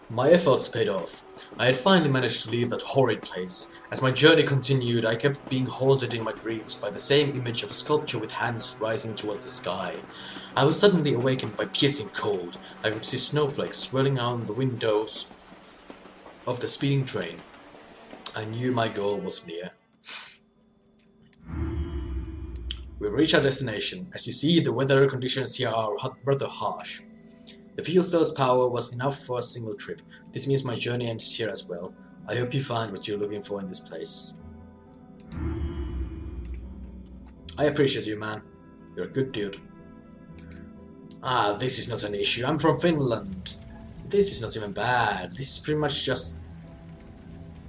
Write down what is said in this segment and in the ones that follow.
My efforts paid off. I had finally managed to leave that horrid place. As my journey continued, I kept being haunted in my dreams by the same image of a sculpture with hands rising towards the sky. I was suddenly awakened by piercing cold. I could see snowflakes swirling out the windows of the speeding train. I knew my goal was near. We reached our destination. As you see, the weather conditions here are rather harsh. The fuel cell's power was enough for a single trip. This means my journey ends here as well. I hope you find what you're looking for in this place. I appreciate you, man. You're a good dude. Ah, this is not an issue. I'm from Finland. This is not even bad. This is pretty much just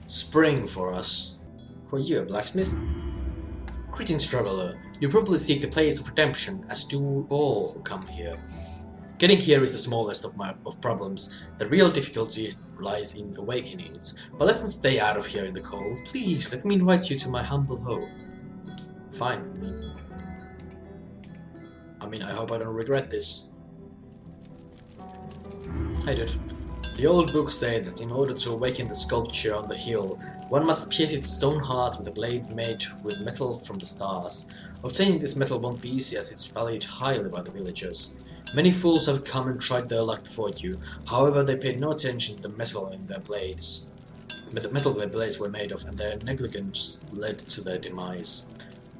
spring for us. For you, a blacksmith? Greetings, traveler. You probably seek the place of redemption, as do all who come here. Getting here is the smallest of problems. The real difficulty lies in awakenings. But let's not stay out of here in the cold. Please, let me invite you to my humble home. Fine. I hope I don't regret this. Hi, dude. The old books say that in order to awaken the sculpture on the hill, one must pierce its stone heart with a blade made with metal from the stars. Obtaining this metal won't be easy, as it's valued highly by the villagers. Many fools have come and tried their luck before you. However, they paid no attention to the metal in their blades. The metal their blades were made of, and their negligence led to their demise.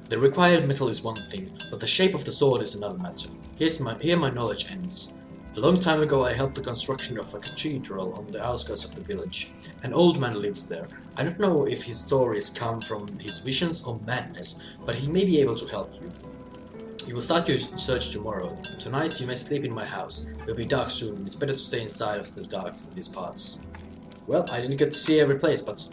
The required metal is one thing, but the shape of the sword is another matter. Here my knowledge ends. A long time ago I helped the construction of a cathedral on the outskirts of the village. An old man lives there. I don't know if his stories come from his visions or madness, but he may be able to help you. You will start your search tomorrow. Tonight you may sleep in my house. It will be dark soon. It's better to stay inside after the dark in these parts. Well, I didn't get to see every place, but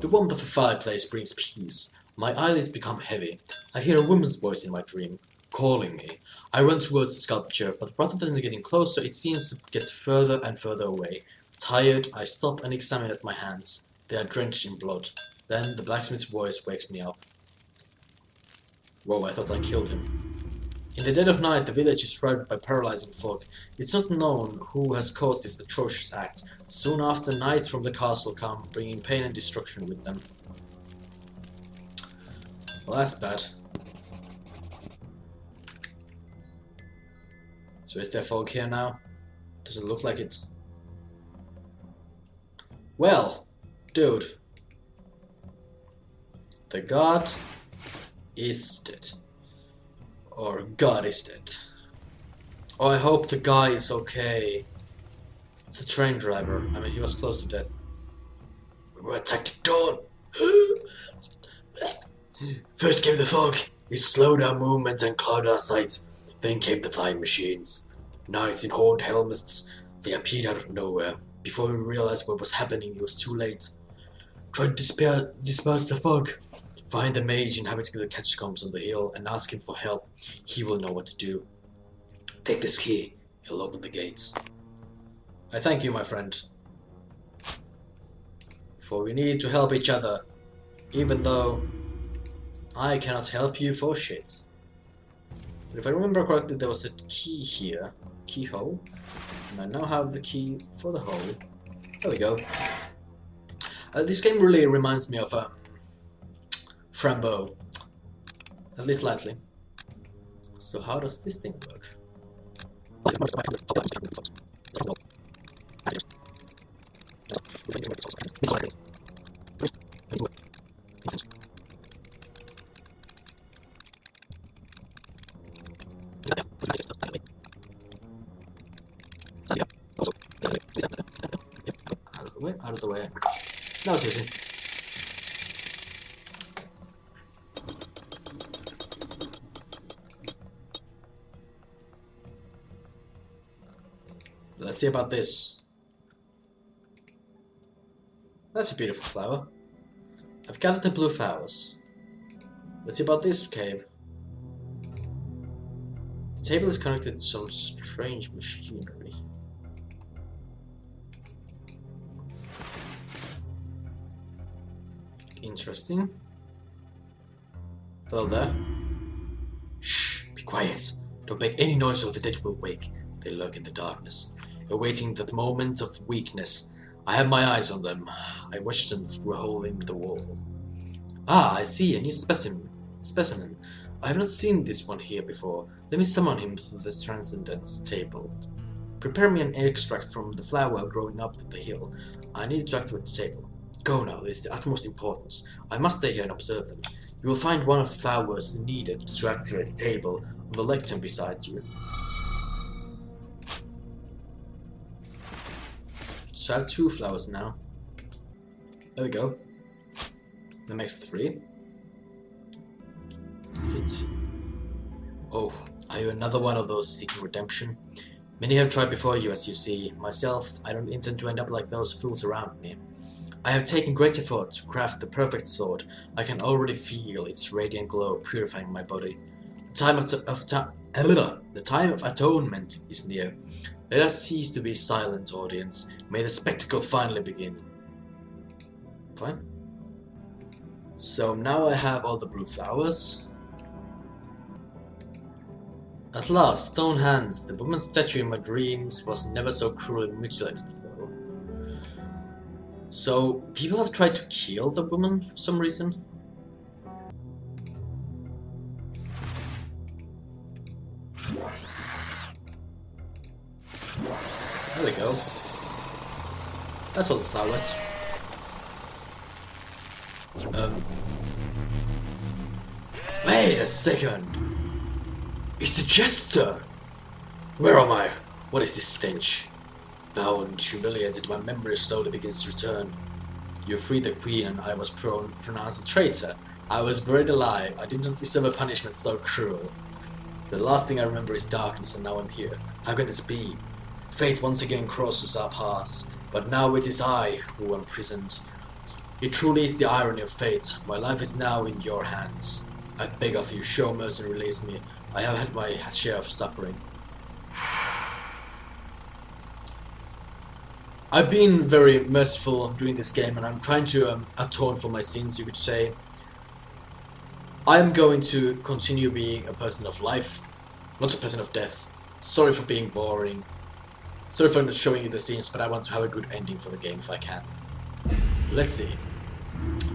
the warmth of a fireplace brings peace. My eyelids become heavy. I hear a woman's voice in my dream, calling me. I run towards the sculpture, but rather than getting closer, it seems to get further and further away. Tired, I stop and examine at my hands. They are drenched in blood. Then the blacksmith's voice wakes me up. Whoa, I thought I killed him. In the dead of night, the village is shrouded by paralyzing fog. It's not known who has caused this atrocious act. Soon after, knights from the castle come, bringing pain and destruction with them. Well, that's bad. So is there fog here now? Does it look like it? Well, dude. The god is dead. Or God is dead. Oh, I hope the guy is okay. The train driver. He was close to death. We were attacked at dawn. First came the fog. It slowed our movement and clouded our sight. Then came the flying machines. Knights in horned helmets. They appeared out of nowhere. Before we realized what was happening, it was too late. Try to disperse the fog. Find the mage inhabiting the catacombs on the hill and ask him for help. He will know what to do. Take this key. He'll open the gates. I thank you, my friend. For we need to help each other. Even though I cannot help you for shit. But if I remember correctly, there was a key here. Keyhole. And I now have the key for the hole. There we go. This game really reminds me of Frambo, at least slightly. So how does this thing work? Out of the way. Now it's easy. Let's see about this. That's a beautiful flower. I've gathered the blue flowers. Let's see about this cave. The table is connected to some strange machinery. Interesting. Hello there. Shh, be quiet. Don't make any noise or the dead will wake. They lurk in the darkness. awaiting that moment of weakness. I have my eyes on them. I watch them through a hole in the wall. Ah, I see, a new specimen. I have not seen this one here before. Let me summon him to the transcendence table. Prepare me an extract from the flower growing up the hill. I need to activate the table. Go now, this is the utmost importance. I must stay here and observe them. You will find one of the flowers needed to activate the table on the lectern beside you. So I have 2 flowers now. There we go. That makes 3. Oh, are you another one of those seeking redemption? Many have tried before you, as you see. Myself, I don't intend to end up like those fools around me. I have taken great effort to craft the perfect sword. I can already feel its radiant glow purifying my body. The time of atonement is near. Let us cease to be silent, audience. May the spectacle finally begin. Fine. So now I have all the blue flowers. At last, stone hands. The woman's statue in my dreams was never so cruelly mutilated, though. So, people have tried to kill the woman for some reason. There we go. That's all the flowers. Wait a second! It's the jester! Where am I? What is this stench? Bound, humiliated, my memory slowly begins to return. You freed the queen and I was pronounced a traitor. I was buried alive. I did not deserve a punishment so cruel. The last thing I remember is darkness, and now I'm here. How can this be? Fate once again crosses our paths, but now it is I who am imprisoned. It truly is the irony of fate. My life is now in your hands. I beg of you, show mercy and release me. I have had my share of suffering. I've been very merciful during this game, and I'm trying to atone for my sins, you could say. I'm going to continue being a person of life, not a person of death. Sorry for being boring. Sorry for not showing you the scenes, but I want to have a good ending for the game if I can. Let's see.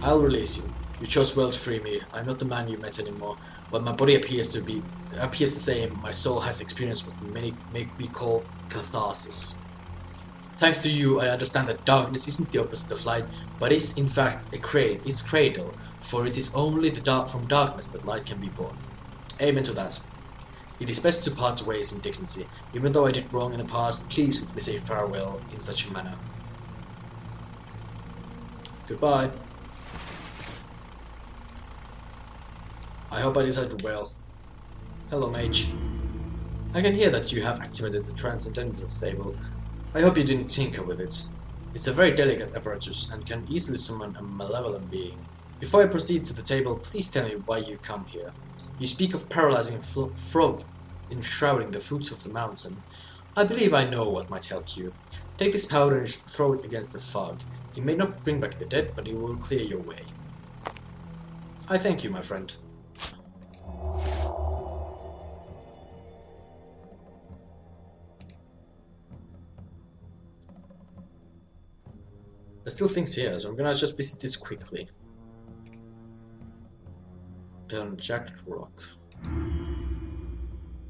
I'll release you. You chose well to free me. I'm not the man you met anymore. While my body appears the same, my soul has experienced what many we call catharsis. Thanks to you, I understand that darkness isn't the opposite of light, but is in fact its cradle, for it is only from darkness that light can be born. Amen to that. It is best to part ways in dignity. Even though I did wrong in the past, please let me say farewell in such a manner. Goodbye. I hope I decided well. Hello, mage. I can hear that you have activated the Transcendence table. I hope you didn't tinker with it. It's a very delicate apparatus and can easily summon a malevolent being. Before I proceed to the table, please tell me why you come here. You speak of paralyzing frog enshrouding the fruits of the mountain. I believe I know what might help you. Take this powder and throw it against the fog. It may not bring back the dead, but it will clear your way. I thank you, my friend. There's still things here, so I'm gonna just visit this quickly. Jagged rock.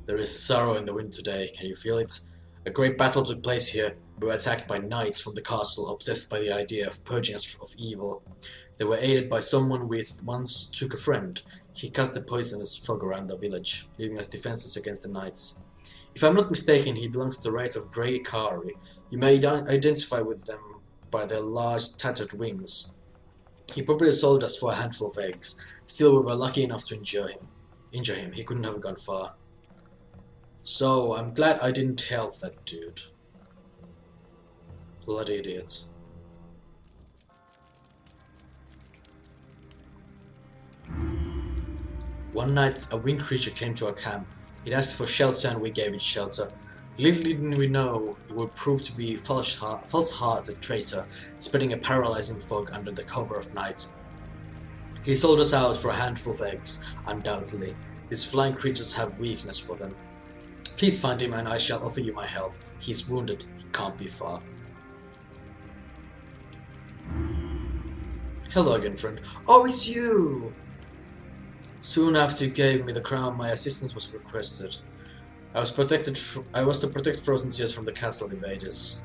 There is sorrow in the wind today, can you feel it? A great battle took place here. We were attacked by knights from the castle, obsessed by the idea of purging us of evil. They were aided by someone who once took a friend. He cast a poisonous fog around the village, leaving us defenseless against the knights. If I'm not mistaken, he belongs to the race of Grey Kari. You may identify with them by their large, tattered wings. He probably sold us for a handful of eggs. Still, we were lucky enough to injure him. He couldn't have gone far. So, I'm glad I didn't help that dude. Bloody idiot. One night, a winged creature came to our camp. It asked for shelter and we gave it shelter. Little didn't we know it would prove to be false-hearted traitor, spreading a paralyzing fog under the cover of night. He sold us out for a handful of eggs, undoubtedly. These flying creatures have weakness for them. Please find him and I shall offer you my help. He's wounded. He can't be far. Hello again, friend. Oh, it's you! Soon after you gave me the crown, my assistance was requested. I was to protect Frozen Tears from the castle invaders.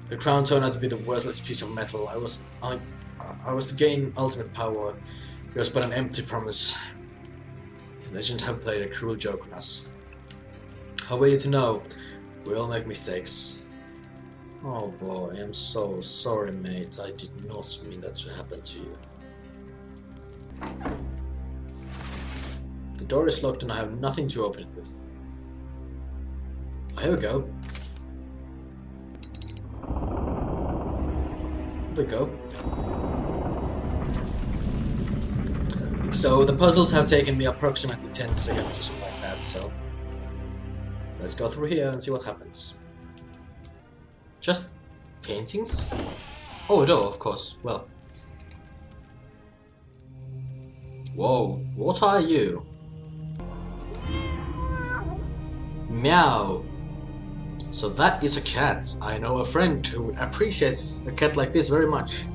The crown turned out to be the worthless piece of metal. I was to gain ultimate power. It was but an empty promise. The legend have played a cruel joke on us. How were you to know? We all make mistakes. Oh boy, I'm so sorry, mate. I did not mean that to happen to you. The door is locked and I have nothing to open it with. Oh, here we go. Here we go. So the puzzles have taken me approximately 10 seconds or something like that, so let's go through here and see what happens. Just paintings? Oh, no, of course. Well. Whoa, what are you? Meow. So that is a cat. I know a friend who appreciates a cat like this very much.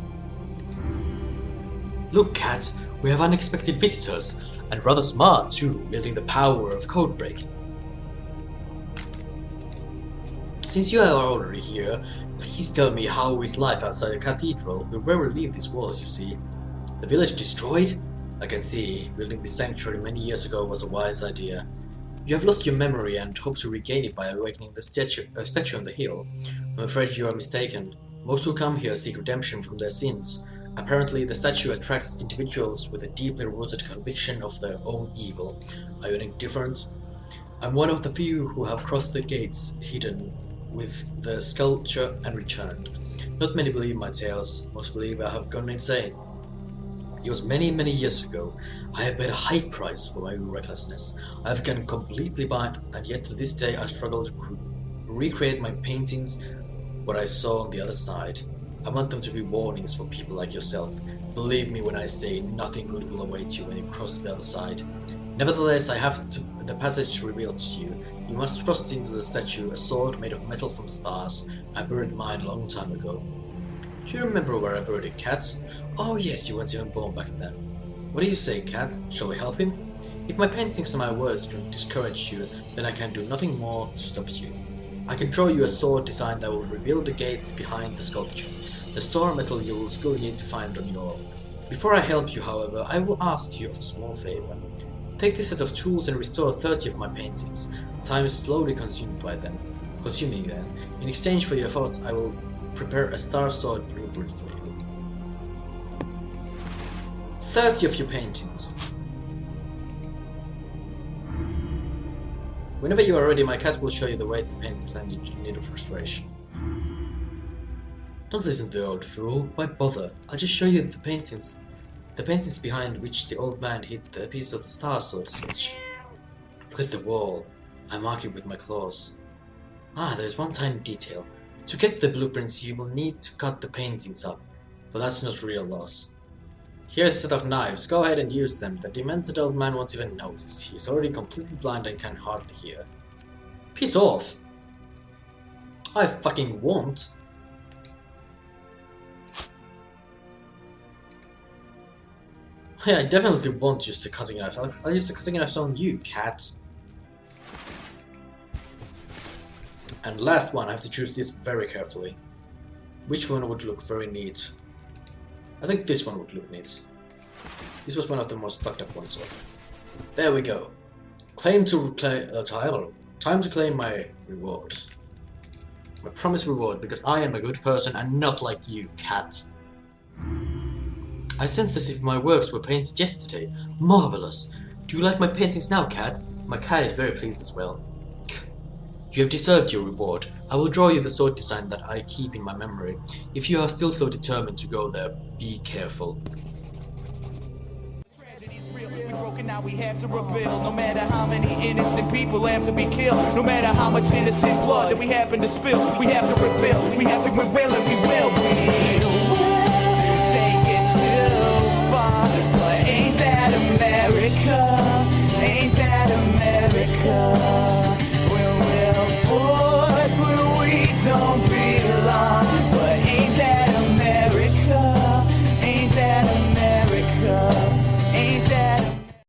Look, cat, we have unexpected visitors, and rather smart too, wielding the power of code breaking. Since you are already here, please tell me how is life outside the cathedral. We rarely leave these walls, you see. The village destroyed? I can see, building this sanctuary many years ago was a wise idea. You have lost your memory and hope to regain it by awakening the statue on the hill. I'm afraid you are mistaken. Most who come here seek redemption from their sins. Apparently, the statue attracts individuals with a deeply rooted conviction of their own evil. Are you any different? I'm one of the few who have crossed the gates hidden with the sculpture and returned. Not many believe my tales. Most believe I have gone insane. It was many, many years ago. I have paid a high price for my recklessness. I have gone completely blind, and yet to this day I struggle to recreate my paintings, what I saw on the other side. I want them to be warnings for people like yourself. Believe me when I say nothing good will await you when you cross to the other side. Nevertheless, I have the passage revealed to you. You must thrust into the statue a sword made of metal from the stars. I buried mine a long time ago. Do you remember where I buried it, Cat? Oh yes, you weren't even born back then. What do you say, Cat? Shall we help him? If my paintings and my words don't discourage you, then I can do nothing more to stop you. I can draw you a sword design that will reveal the gates behind the sculpture. The star metal you will still need to find on your own. Before I help you, however, I will ask you of a small favor. Take this set of tools and restore 30 of my paintings. Time is slowly consuming them. In exchange for your efforts, I will prepare a star sword blueprint for you. 30 of your paintings. Whenever you are ready, my cat will show you the way to the paintings and you need of restoration. Don't listen to the old fool. Why bother? I'll just show you the paintings. The paintings behind which the old man hid a piece of the star sword sketch. Look at the wall. I mark it with my claws. Ah, there's one tiny detail. To get the blueprints, you will need to cut the paintings up, but that's not real loss. Here's a set of knives. Go ahead and use them. The demented old man won't even notice. He's already completely blind and can hardly hear. Piss off! I fucking won't. Yeah, I definitely won't use the cutting knife. I'll use the cutting knife on you, cat. And last one, I have to choose this very carefully. Which one would look very neat? I think this one would look neat. This was one of the most fucked up ones. So. There we go. Time to claim my reward. My promised reward, because I am a good person and not like you, cat. I sense as if my works were painted yesterday. Marvelous. Do you like my paintings now, cat? My cat is very pleased as well. You have deserved your reward. I will draw you the sword design that I keep in my memory. If you are still so determined to go there, be careful. Now we have to rebuild. No matter how many innocent people have to be killed, no matter how much innocent blood that we happen to spill, we have to rebuild. We have to rebuild and we